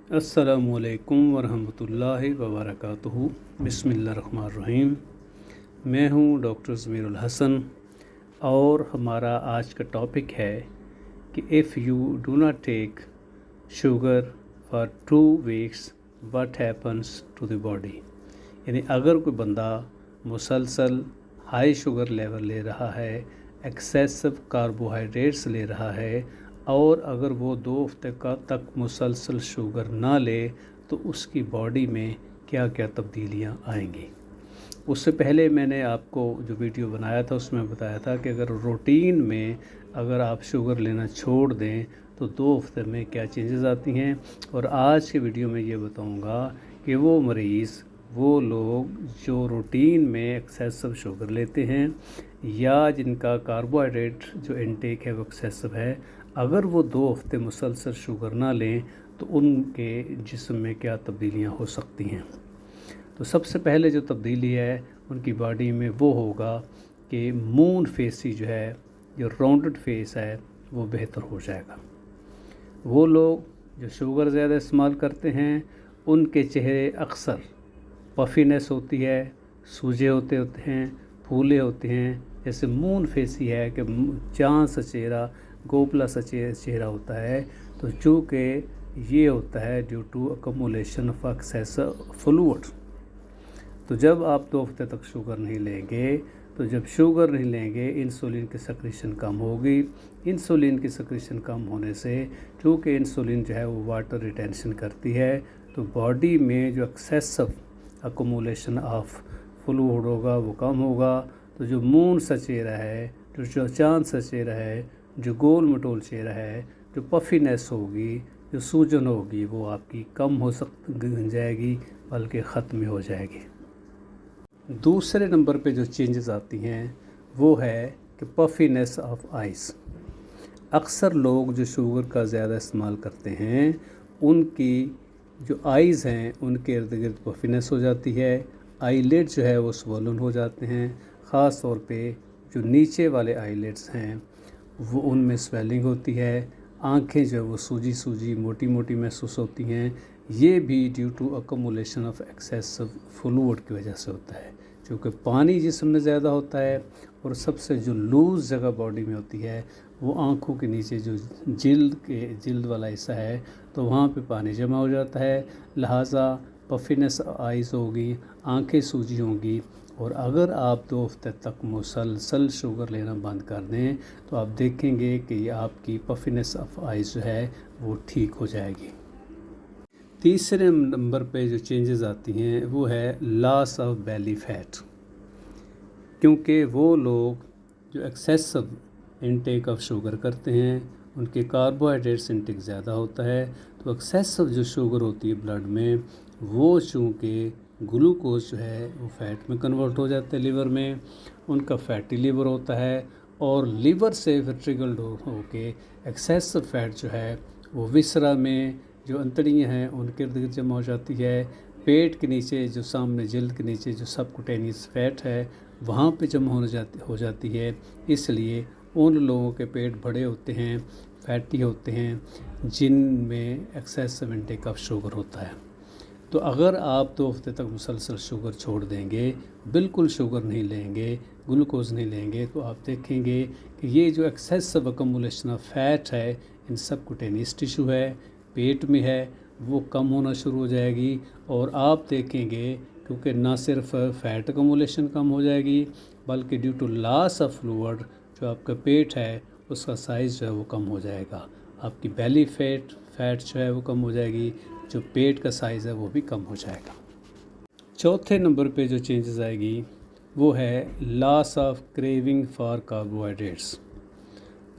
अस्सलामुअलैकुम वरहमतुल्लाहि वबरकातुहू। बिस्मिल्लाहिर्रहमानिर्रहीम। मैं हूँ डॉक्टर ज़मीरुल हसन और हमारा आज का टॉपिक है कि if you do not take sugar for 2 weeks what happens to the body. यानी अगर कोई बंदा मुसलसल हाई शुगर लेवल ले रहा है, एक्सेसिव कार्बोहाइड्रेट्स ले रहा है और अगर वो 2 हफ्ते तक मुसलसल शुगर ना ले तो उसकी बॉडी में क्या क्या तब्दीलियां आएंगी। उससे पहले मैंने आपको जो वीडियो बनाया था उसमें बताया था कि अगर रूटीन में अगर आप शुगर लेना छोड़ दें तो 2 हफ्ते में क्या चेंजेस आती हैं। और आज के वीडियो में ये बताऊंगा कि वो मरीज़, वो लोग जो रूटीन में एक्सेसिव शुगर लेते हैं या जिनका कार्बोहाइड्रेट जो इनटेक है वो एक्सेसिव है, अगर वो 2 हफ्ते मुसलसल शुगर ना लें तो उनके जिस्म में क्या तब्दीलियां हो सकती हैं। तो सबसे पहले जो तब्दीली है उनकी बॉडी में वो होगा कि मून फेसी जो है, जो राउंडेड फेस है, वो बेहतर हो जाएगा। वो लोग जो शुगर ज़्यादा इस्तेमाल करते हैं उनके चेहरे अक्सर पफीनेस होती है, सूजे होते हैं, फूले होते हैं, जैसे मून फेसी है कि चाँद सा चेहरा, गोपला सा चेहरा होता है। तो चूँकि ये होता है due to accumulation of excessive fluid. तो जब आप 2 हफ्ते तक शुगर नहीं लेंगे, तो जब शुगर नहीं लेंगे इंसुलिन की सेक्रेशन कम होगी। इंसुलिन की सेक्रेशन कम होने से, चूँकि इंसुलिन जो है वो वाटर रिटेंशन करती है, तो बॉडी में जो एक्सेसिव अकमुलेशन ऑफ फ्लूइड होगा वो कम होगा। तो जो मून सा चेहरा है, जो चाँद सा चेहरा है, जो गोल मटोल चेहरा है, जो पफीनेस होगी, जो सूजन होगी, वो आपकी कम हो जाएगी, बल्कि ख़त्म हो जाएगी। दूसरे नंबर पे जो चेंजेस आती हैं वो है कि पफीनेस ऑफ आइज़। अक्सर लोग जो शुगर का ज़्यादा इस्तेमाल करते हैं उनकी जो आइज़ हैं उनके इर्द गिर्द पफीनेस हो जाती है, आईलिड जो है वो स्वोलन हो जाते हैं। ख़ास तौर पे जो नीचे वाले आईलिड्स हैं वो उनमें स्वेलिंग होती है, आंखें जो है वो सूजी सूजी मोटी मोटी महसूस होती हैं। ये भी due to accumulation of excessive fluid की वजह से होता है, क्योंकि पानी जिस्म में ज़्यादा होता है और सबसे जो लूज़ जगह बॉडी में होती है वो आँखों के नीचे जो जिल्द वाला हिस्सा है, तो वहाँ पे पानी जमा हो जाता है, लिहाजा पफीनेस आइज़ होगी, आंखें सूजी होंगी। और अगर आप 2 हफ्ते तक मुसलसल शुगर लेना बंद कर दें तो आप देखेंगे कि आपकी पफीनेस ऑफ आइज़ जो है वो ठीक हो जाएगी। तीसरे नंबर पे जो चेंजेस आती हैं वो है लॉस ऑफ बेली फैट। क्योंकि वो लोग जो एक्सेसिव इनटेक ऑफ शुगर करते हैं उनके कार्बोहाइड्रेट्स इनटेक ज़्यादा होता है, तो एक्सेसिव जो शुगर होती है ब्लड में वो चूँकि ग्लूकोज जो है वो फैट में कन्वर्ट हो जाता है लिवर में, उनका फैटी लिवर होता है और लिवर से फिर ट्रिगर्ड होके एक्सेसिव फैट जो है वो विसरा में जो अंतड़ियाँ हैं उनके इर्द गिर्द जमा हो जाती है। पेट के नीचे जो सामने जल्द के नीचे जो सबकुटेनियस फैट है वहाँ पे जमा हो जाती है। इसलिए उन लोगों के पेट बड़े होते हैं, फैटी होते हैं, जिनमें एक्सेसिव इनटेक ऑफ शुगर होता है। तो अगर आप 2 हफ्ते तक मुसलसल शुगर छोड़ देंगे, बिल्कुल शुगर नहीं लेंगे, ग्लूकोज नहीं लेंगे, तो आप देखेंगे कि ये जो एक्सेसिव अकमुलेशन ऑफ फैट है इन सबकुटेनियस टिश्यू है, पेट में है, वो कम होना शुरू हो जाएगी। और आप देखेंगे क्योंकि ना सिर्फ फैट अकमुलेशन कम हो जाएगी बल्कि due to loss of fluid जो आपका पेट है उसका साइज़ जो है वो कम हो जाएगा, आपकी बेली फैट जो है वो कम हो जाएगी, जो पेट का साइज़ है वो भी कम हो जाएगा। चौथे नंबर पे जो चेंजेस आएगी वो है loss of craving for carbohydrates.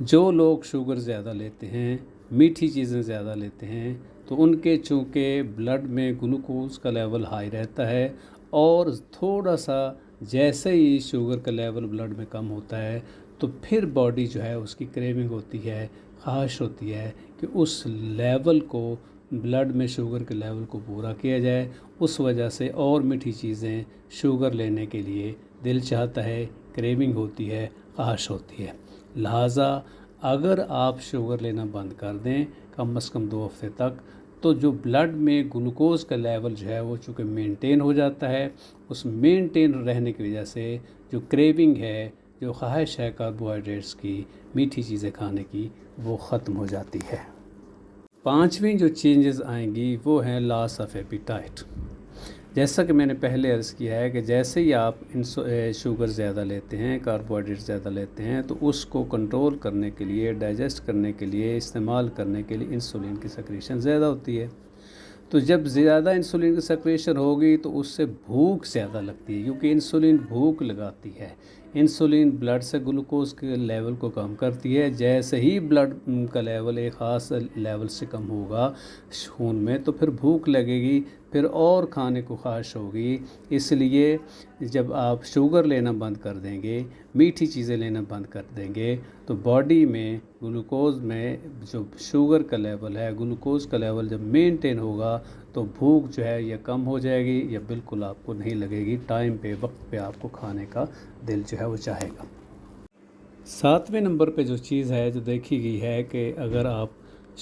जो लोग शुगर ज़्यादा लेते हैं, मीठी चीज़ें ज़्यादा लेते हैं, तो उनके चूँकि ब्लड में ग्लूकोज का लेवल हाई रहता है और थोड़ा सा जैसे ही शुगर का लेवल ब्लड में कम होता है तो फिर बॉडी जो है उसकी क्रेविंग होती है, ख्वाहिश होती है कि उस लेवल को, ब्लड में शुगर के लेवल को पूरा किया जाए। उस वजह से और मीठी चीज़ें शुगर लेने के लिए दिल चाहता है, क्रेविंग होती है, ख्वाहिश होती है। लिहाजा अगर आप शुगर लेना बंद कर दें कम से कम 2 हफ्ते तक, تو جو بلڈ میں گلوکوز کا لیول جو ہے وہ چونکہ مینٹین ہو جاتا ہے، اس مینٹین رہنے کی وجہ سے جو کریونگ ہے، جو خواہش ہے کاربوہائیڈریٹس کی، میٹھی چیزیں کھانے کی، وہ ختم ہو جاتی ہے۔ پانچویں جو چینجز آئیں گی وہ ہیں لاس آف ایپیٹائٹ۔ جیسا کہ میں نے پہلے عرض کیا ہے کہ جیسے ہی آپ شوگر زیادہ لیتے ہیں، کاربوہائیڈریٹ زیادہ لیتے ہیں، تو اس کو کنٹرول کرنے کے لیے، ڈائجسٹ کرنے کے لیے، استعمال کرنے کے لیے انسولین کی سیکریشن زیادہ ہوتی ہے۔ تو جب زیادہ انسولین کی سیکریشن ہوگی تو اس سے بھوک زیادہ لگتی ہے، کیونکہ انسولین بھوک لگاتی ہے۔ انسولین بلڈ سے گلوکوز کے لیول کو کم کرتی ہے۔ جیسے ہی بلڈ کا لیول ایک خاص لیول سے کم ہوگا خون میں، تو پھر بھوک لگے گی، پھر اور کھانے کو خواہش ہوگی۔ اس لیے جب آپ شوگر لینا بند کر دیں گے، میٹھی چیزیں لینا بند کر دیں گے، تو باڈی میں گلوکوز میں جو شوگر کا لیول ہے، گلوکوز کا لیول جب مینٹین ہوگا تو بھوک جو ہے یہ کم ہو جائے گی، یا بالکل آپ کو نہیں لگے گی، ٹائم پہ، وقت پہ آپ کو کھانے کا دل جو ہے وہ چاہے گا۔ ساتویں نمبر پہ جو چیز ہے جو دیکھی گئی ہے کہ اگر آپ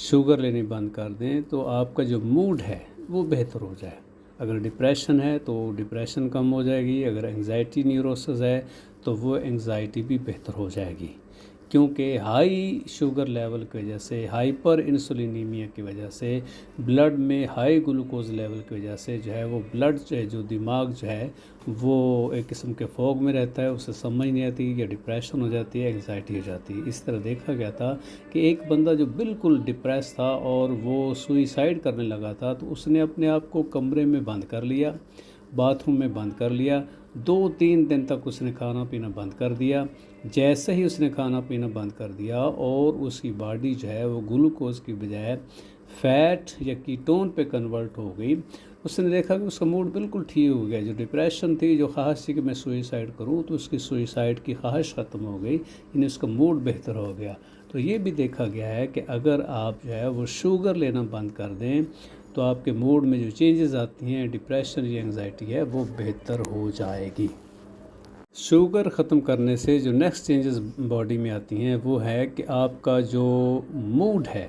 شوگر لینی بند کر دیں تو آپ کا جو موڈ ہے وہ بہتر ہو جائے۔ اگر ڈپریشن ہے تو ڈپریشن کم ہو جائے گی، اگر انگزائٹی نیوروسز ہے تو وہ انگزائٹی بھی بہتر ہو جائے گی، کیونکہ ہائی شوگر لیول کی وجہ سے، ہائپر انسولینیمیا کی وجہ سے، بلڈ میں ہائی گلوکوز لیول کی وجہ سے جو ہے وہ بلڈ جو دماغ جو ہے وہ ایک قسم کے فوگ میں رہتا ہے، اسے سمجھ نہیں آتی، یا ڈپریشن ہو جاتی ہے، انگزائٹی ہو جاتی ہے۔ اس طرح دیکھا گیا تھا کہ ایک بندہ جو بالکل ڈپریس تھا اور وہ سوئیسائڈ کرنے لگا تھا، تو اس نے اپنے آپ کو کمرے میں بند کر لیا، باتھ روم میں بند کر لیا، 2-3 دن تک اس نے کھانا پینا بند کر دیا۔ جیسے ہی اس نے کھانا پینا بند کر دیا اور اس کی باڈی جو ہے وہ گلوکوز کی بجائے فیٹ یا کیٹون پہ کنورٹ ہو گئی، اس نے دیکھا کہ اس کا موڈ بالکل ٹھیک ہو گیا۔ جو ڈپریشن تھی، جو خواہش تھی کہ میں سوئیسائڈ کروں، تو اس کی سوئیسائڈ کی خواہش ختم ہو گئی، یعنی اس کا موڈ بہتر ہو گیا۔ تو یہ بھی دیکھا گیا ہے کہ اگر آپ جو ہے وہ شوگر لینا بند کر دیں تو آپ کے موڈ میں جو چینجز آتی ہیں، ڈپریشن یا انگزائٹی ہے، وہ بہتر ہو جائے گی۔ شوگر ختم کرنے سے جو نیکسٹ چینجز باڈی میں آتی ہیں وہ ہے کہ آپ کا جو موڈ ہے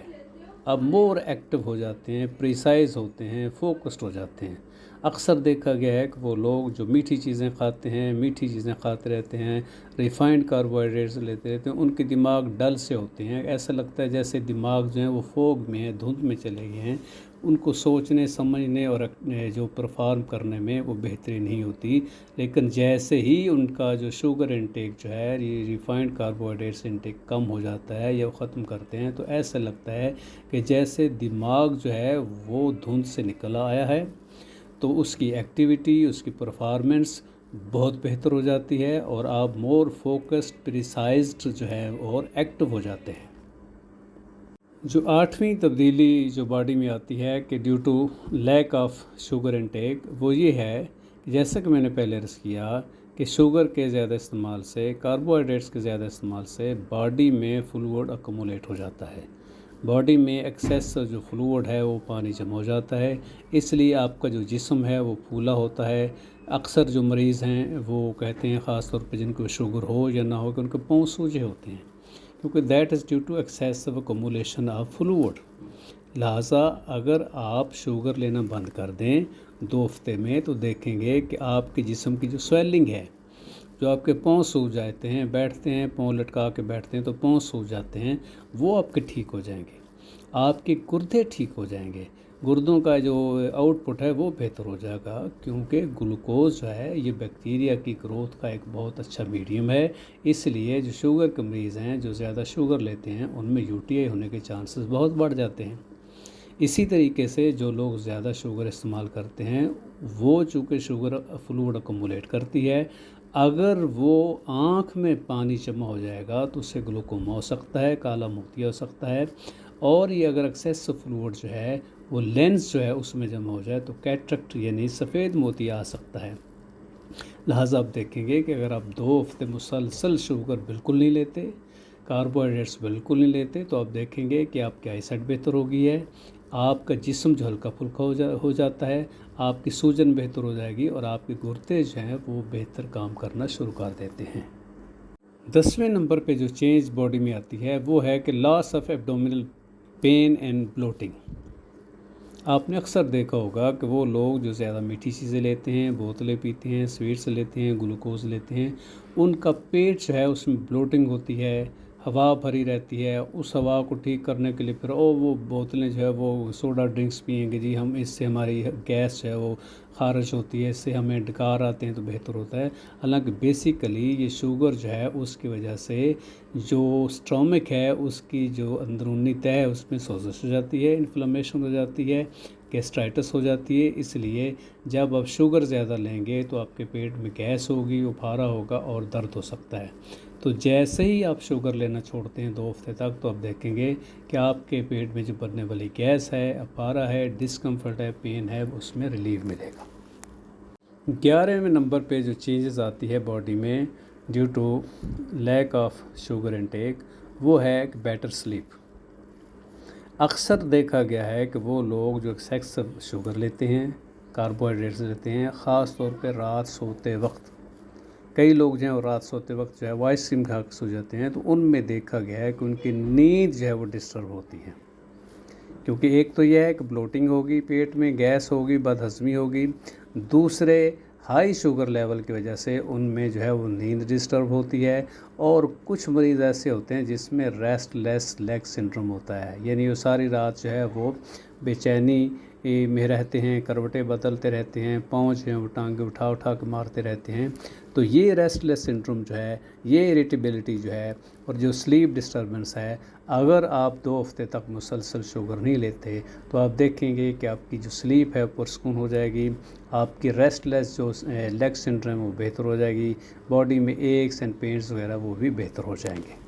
اب مور ایکٹیو ہو جاتے ہیں، پریسائز ہوتے ہیں، فوکسڈ ہو جاتے ہیں۔ اکثر دیکھا گیا ہے کہ وہ لوگ جو میٹھی چیزیں کھاتے ہیں، میٹھی چیزیں کھاتے رہتے ہیں، ریفائنڈ کاربوہائیڈریٹس لیتے رہتے ہیں، ان کے دماغ ڈل سے ہوتے ہیں۔ ایسا لگتا ہے جیسے دماغ جو ہیں وہ فوگ میں ہیں، دھند میں چلے گئے ہیں، ان کو سوچنے، سمجھنے اور جو پرفارم کرنے میں وہ بہتری نہیں ہوتی۔ لیکن جیسے ہی ان کا جو شوگر انٹیک جو ہے، ریفائنڈ کاربوہائیڈریٹس انٹیک کم ہو جاتا ہے یا وہ ختم کرتے ہیں، تو ایسا لگتا ہے کہ جیسے دماغ جو ہے وہ دھند سے نکل آیا ہے، تو اس کی ایکٹیویٹی، اس کی پرفارمنس بہت بہتر ہو جاتی ہے، اور آپ مور فوکسڈ، پریسائزڈ جو ہے اور ایکٹیو ہو جاتے ہیں۔ جو آٹھویں تبدیلی جو باڈی میں آتی ہے کہ due to lack of sugar intake, وہ یہ ہے جیسا کہ میں نے پہلے عرض کیا کہ شوگر کے زیادہ استعمال سے، کاربوہائیڈریٹس کے زیادہ استعمال سے باڈی میں فلوئڈ اکومولیٹ ہو جاتا ہے، باڈی میں ایکسیس جو فلوئڈ ہے وہ پانی جمع ہو جاتا ہے، اس لیے آپ کا جو جسم ہے وہ پھولا ہوتا ہے۔ اکثر جو مریض ہیں وہ کہتے ہیں، خاص طور پہ جن کو شوگر ہو یا نہ ہو، کہ ان کے پاؤں سوجے ہوتے ہیں، کیونکہ that is due to excessive accumulation of fluid. لہٰذا اگر آپ شوگر لینا بند کر دیں 2 ہفتے میں، تو دیکھیں گے کہ آپ کے جسم کی جو سویلنگ ہے، جو آپ کے پاؤں سوج جاتے ہیں، بیٹھتے ہیں پاؤں لٹکا کے بیٹھتے ہیں تو پاؤں سوج جاتے ہیں، وہ آپ کے ٹھیک ہو جائیں گے۔ آپ کے گردے ٹھیک ہو جائیں گے، گردوں کا جو آؤٹ پٹ ہے وہ بہتر ہو جائے گا، کیونکہ گلوکوز جو ہے یہ بیکٹیریا کی گروتھ کا ایک بہت اچھا میڈیم ہے۔ اس لیے جو شوگر کے مریض ہیں، جو زیادہ شوگر لیتے ہیں، ان میں یو ٹی آئی ہونے کے چانسز بہت بڑھ جاتے ہیں۔ اسی طریقے سے جو لوگ زیادہ شوگر استعمال کرتے ہیں، وہ چونکہ شوگر فلوئڈ اکومولیٹ کرتی ہے، اگر وہ آنکھ میں پانی جمع ہو جائے گا تو اس سے گلوکوما ہو سکتا ہے، کالا موتیا ہو سکتا ہے، اور یہ اگر ایکسیس فلوئڈ جو ہے وہ لینس جو ہے اس میں جمع ہو جائے تو کیٹرکٹ یعنی سفید موتیا آ سکتا ہے۔ لہٰذا آپ دیکھیں گے کہ اگر آپ 2 ہفتے مسلسل شوگر بالکل نہیں لیتے، کاربوہائیڈریٹس بالکل نہیں لیتے، تو آپ دیکھیں گے کہ آپ کی آئی سائٹ بہتر ہو گئی ہے، آپ کا جسم جو ہلکا پھلکا ہو جاتا ہے، آپ کی سوجن بہتر ہو جائے گی، اور آپ کے گردے جو ہیں وہ بہتر کام کرنا شروع کر دیتے ہیں۔ 10ویں نمبر پہ جو چینج باڈی میں آتی ہے وہ ہے کہ loss of abdominal pain and bloating. आपने अक्सर देखा होगा कि वो लोग जो ज़्यादा मीठी चीज़ें लेते हैं, बोतलें पीते हैं, स्वीट्स लेते हैं, ग्लूकोज़ लेते हैं, उनका पेट जो है उसमें ब्लोटिंग होती है, हवा भरी रहती है। उस हवा को ठीक करने के लिए फिर वो बोतलें जो है वो सोडा ड्रिंक्स पिएंगे जी हम, इससे हमारी गैस जो है वो खारिज होती है, इससे हमें डकार आते हैं तो बेहतर होता है। हालांकि बेसिकली ये शुगर जो है उसकी वजह से जो स्टमक है उसकी जो अंदरूनी तह है उसमें सोजिश हो जाती है, इन्फ्लेमेशन हो जाती है, गैस्ट्राइटिस हो जाती है। इसलिए जब आप शुगर ज़्यादा लेंगे तो आपके पेट में गैस होगी, उफारा होगा और दर्द हो सकता है। तो जैसे ही आप शुगर लेना छोड़ते हैं 2 हफ्ते तक, तो आप देखेंगे कि आपके पेट में जो बनने वाली गैस है, अफारा है, डिस्कम्फर्ट है, पेन है, उसमें रिलीफ मिलेगा। 11वें नंबर पे जो चेंजेस आती है बॉडी में due to lack of sugar intake, वो है बेटर स्लीप। अक्सर देखा गया है कि वो लोग जो एक्सेसिव शुगर लेते हैं, कार्बोहाइड्रेट्स लेते हैं, ख़ास तौर पे रात सोते वक्त, कई लोग जो हैं रात सोते वक्त जो है वो आइसक्रीम खा के सो जाते हैं, तो उनमें देखा गया है कि उनकी नींद जो है वो डिस्टर्ब होती है। क्योंकि एक तो यह है कि ब्लोटिंग होगी, पेट में गैस होगी, बदहज़मी होगी, दूसरे हाई शुगर लेवल की वजह से उनमें जो है वो नींद डिस्टर्ब होती है। और कुछ मरीज़ ऐसे होते हैं जिसमें रेस्टलेस लेग सिंड्रोम होता है, यानी वो सारी रात जो है वो बेचैनी में रहते हैं, करवटें बदलते रहते हैं, पाँव जो हैं वो टांगे उठा उठा के मारते रहते हैं। तो ये रेस्टलेस सिंड्रोम जो है, ये इरिटेबिलिटी जो है और जो स्लीप डिस्टर्बेंस है, अगर आप 2 हफ्ते तक मुसलसल शुगर नहीं लेते तो आप देखेंगे कि आपकी जो स्लीप है पुरसकून हो जाएगी, आपकी रेस्टलेस जो लेग सिंड्रोम वो बेहतर हो जाएगी, बॉडी में एक्स एंड पेन्स वगैरह वो भी बेहतर हो जाएंगे।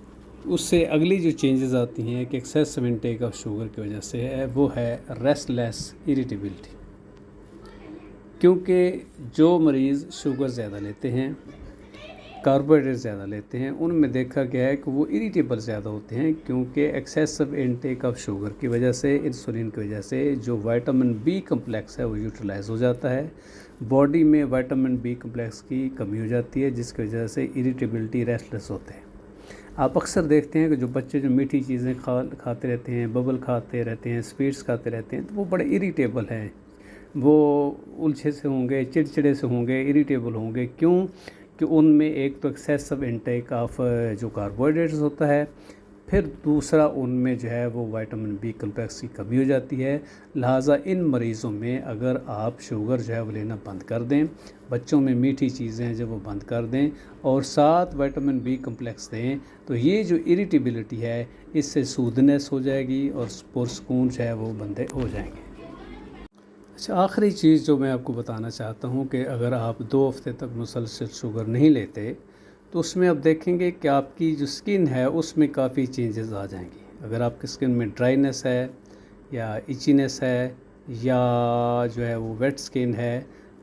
उससे अगली जो चेंजेस आती हैं कि एक्सेसिव इनटेक ऑफ शुगर की वजह से है, वो है रेस्टलेस इरिटेबिलिटी। क्योंकि जो मरीज़ शुगर ज़्यादा लेते हैं, कार्बोहाइड्रेट ज़्यादा लेते हैं, उनमें देखा गया है कि वो इरिटेबल ज़्यादा होते हैं, क्योंकि एक्सेसिव इनटेक ऑफ शुगर की वजह से, इंसुलिन की वजह से जो विटामिन बी कम्प्लेक्स है वो यूटिलाइज हो जाता है, बॉडी में विटामिन बी कम्प्लेक्स की कमी हो जाती है, जिसकी वजह से इरिटेबिलिटी, रेस्टलेस होते हैं। आप अक्सर देखते हैं कि जो बच्चे जो मीठी चीज़ें खाते रहते हैं, बबल खाते रहते हैं, स्वीट्स खाते रहते हैं, तो वो बड़े इरिटेबल हैं, वो उलझे से होंगे, चिड़चिड़े से होंगे, इरिटेबल होंगे। क्यों? कि उनमें एक तो एक्सेसिव इनटेक ऑफ जो कार्बोहाइड्रेट्स होता है, फिर दूसरा उनमें जो है वो विटामिन बी कम्प्लेक्स की कमी हो जाती है। लिहाजा इन मरीज़ों में अगर आप शुगर जो है वो लेना बंद कर दें, बच्चों में मीठी चीज़ें जो वो बंद कर दें और साथ विटामिन बी कम्प्लेक्स दें, तो ये जो इरिटेबिलिटी है इससे सूदनेस हो जाएगी और पुरसकून जो है वो बंदे हो जाएंगे। अच्छा, आखिरी चीज़ जो मैं आपको बताना चाहता हूँ कि अगर आप 2 हफ्ते तक मुसलसल शुगर नहीं लेते तो उसमें आप देखेंगे कि आपकी जो स्किन है उसमें काफ़ी चेंजेस आ जाएंगी। अगर आपकी स्किन में ड्राइनेस है या इचीनेस है या जो है वो वेट स्किन है,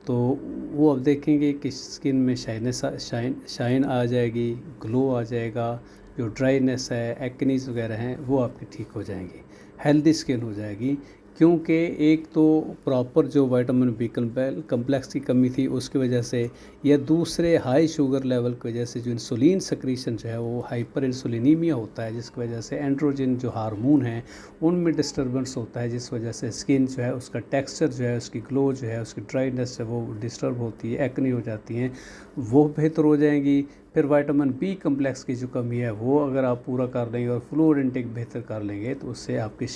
तो वो आप देखेंगे कि स्किन में शाइन आ जाएगी, ग्लो आ जाएगा, जो ड्राइनेस है, एक्नीज वगैरह हैं वो आपकी ठीक हो जाएंगी, हेल्दी स्किन हो जाएगी। क्योंकि एक तो प्रॉपर जो विटामिन बी कम्प्लेक्स की कमी थी उसकी वजह से, या दूसरे हाई शुगर लेवल की वजह से जो इंसुलिन सक्रीशन जो है वो हाइपर इंसुलिनीमिया होता है, जिसकी वजह से एंड्रोजन जो हार्मोन है उनमें डिस्टर्बेंस होता है, जिस वजह से स्किन जो है उसका टेक्सचर जो है, उसकी ग्लो जो है, उसकी ड्राइनेस है वो डिस्टर्ब होती है, एक्नी हो जाती हैं, वो बेहतर हो जाएंगी। फिर विटामिन बी कम्प्लेक्स की जो कमी है वो अगर आप पूरा कर लेंगे और फ्लूइड इनटेक बेहतर कर लेंगे तो उससे आपकी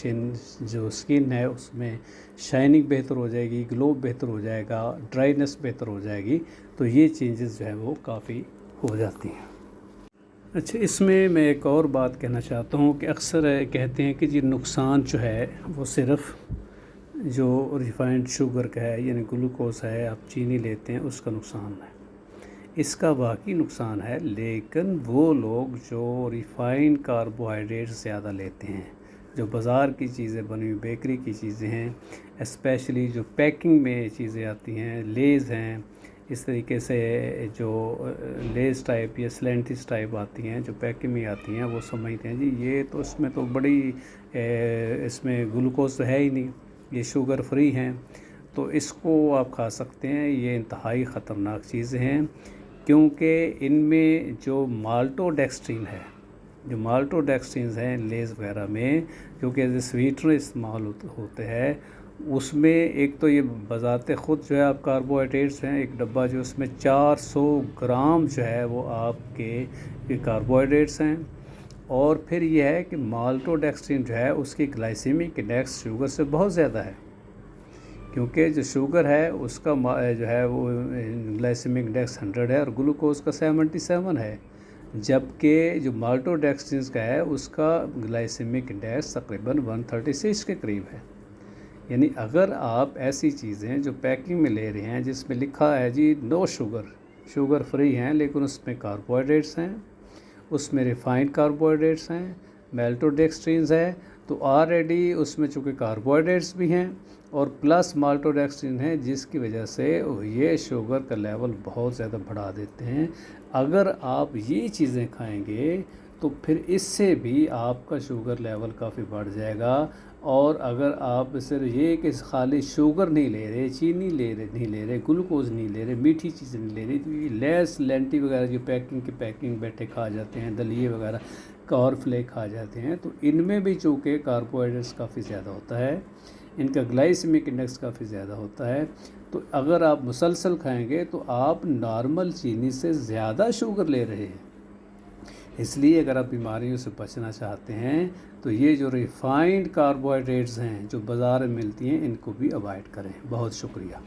जो स्किन है उसमें शाइनिंग बेहतर हो जाएगी, ग्लो बेहतर हो जाएगा, ड्राइनेस बेहतर हो जाएगी। तो ये चेंजेस जो है वो काफ़ी हो जाती हैं। अच्छा, इसमें मैं एक और बात कहना चाहता हूँ कि अक्सर कहते हैं कि ये नुकसान जो है वो सिर्फ़ जो रिफाइंड शुगर का है, यानी ग्लूकोज है, आप चीनी लेते हैं उसका नुकसान है। इसका बाकी नुकसान है, लेकिन वो लोग जो रिफाइंड कार्बोहाइड्रेट्स ज़्यादा लेते हैं, जो बाज़ार की चीज़ें बनी हुई बेकरी की चीज़ें हैं, स्पेशली जो पैकिंग में चीज़ें आती हैं, लेज़ हैं, इस तरीके से जो लेज़ टाइप या स्लेंटिस टाइप आती हैं जो पैकिंग में आती हैं, वो समझते हैं जी ये तो इसमें तो बड़ी इसमें ग्लूकोज तो है ही नहीं, ये शुगर फ्री हैं, तो इसको आप खा सकते हैं। ये इंतहाई ख़तरनाक चीज़ें हैं, क्योंकि इनमें जो माल्टोडेक्स्ट्रिन है, जो माल्टोडेक्स्ट्रिन हैं लेज़ वगैरह में, जो कि एज ए स्वीटनर इस्तेमाल होते हैं, उसमें एक तो ये बज़ाते ख़ुद जो है आप कार्बोहाइड्रेट्स हैं, एक डब्बा जो उसमें 400 ग्राम जो है वो आपके ये कार्बोहाइड्रेट्स हैं। और फिर ये है कि माल्टोडेक्स्ट्रिन जो है उसकी ग्लाइसेमिक इंडेक्स शुगर से बहुत ज़्यादा है, क्योंकि जो शुगर है उसका जो है वो ग्लाइसेमिक इंडेक्स 100 है और ग्लूकोज का 77 है, जबकि जो माल्टोडेक्स्ट्रिन का है उसका ग्लाइसेमिक इंडेक्स तकरीबन 136 के करीब है। यानी अगर आप ऐसी चीज़ें जो पैकिंग में ले रहे हैं जिसमें लिखा है जी नो शुगर फ्री हैं, लेकिन उसमें कार्बोहाइड्रेट्स हैं, उसमें रिफाइंड कार्बोहाइड्रेट्स हैं, माल्टोडेक्स्ट्रिन है, तो ऑलरेडी उसमें चूँकि कार्बोहाइड्रेट्स भी हैं और प्लस माल्टोडेक्स्ट्रिन है, जिसकी वजह से ये शुगर का लेवल बहुत ज़्यादा बढ़ा देते हैं। अगर आप ये चीज़ें खाएंगे तो फिर इससे भी आपका शुगर लेवल काफ़ी बढ़ जाएगा। और अगर आप सिर्फ ये कि खाली शुगर नहीं ले रहे, चीनी नहीं ले रहे, ग्लूकोज नहीं ले रहे, मीठी चीज़ें नहीं ले रही, तो ये लेस लेंटी वगैरह जो पैकिंग बैठे खा जाते हैं, दलिए वगैरह कॉर्नफ्लेक्स खा जाते हैं, तो इनमें भी चूँकि कार्बोहाइड्रेट्स काफ़ी ज़्यादा होता है, इनका ग्लाइसेमिक इंडेक्स काफ़ी ज़्यादा होता है। तो अगर आप मुसलसल खाएंगे तो आप नॉर्मल चीनी से ज़्यादा शुगर ले रहे हैं। इसलिए अगर आप बीमारियों से बचना चाहते हैं तो ये जो रिफाइंड कार्बोहाइड्रेट्स हैं जो बाज़ार में मिलती हैं, इनको भी अवॉइड करें। बहुत शुक्रिया।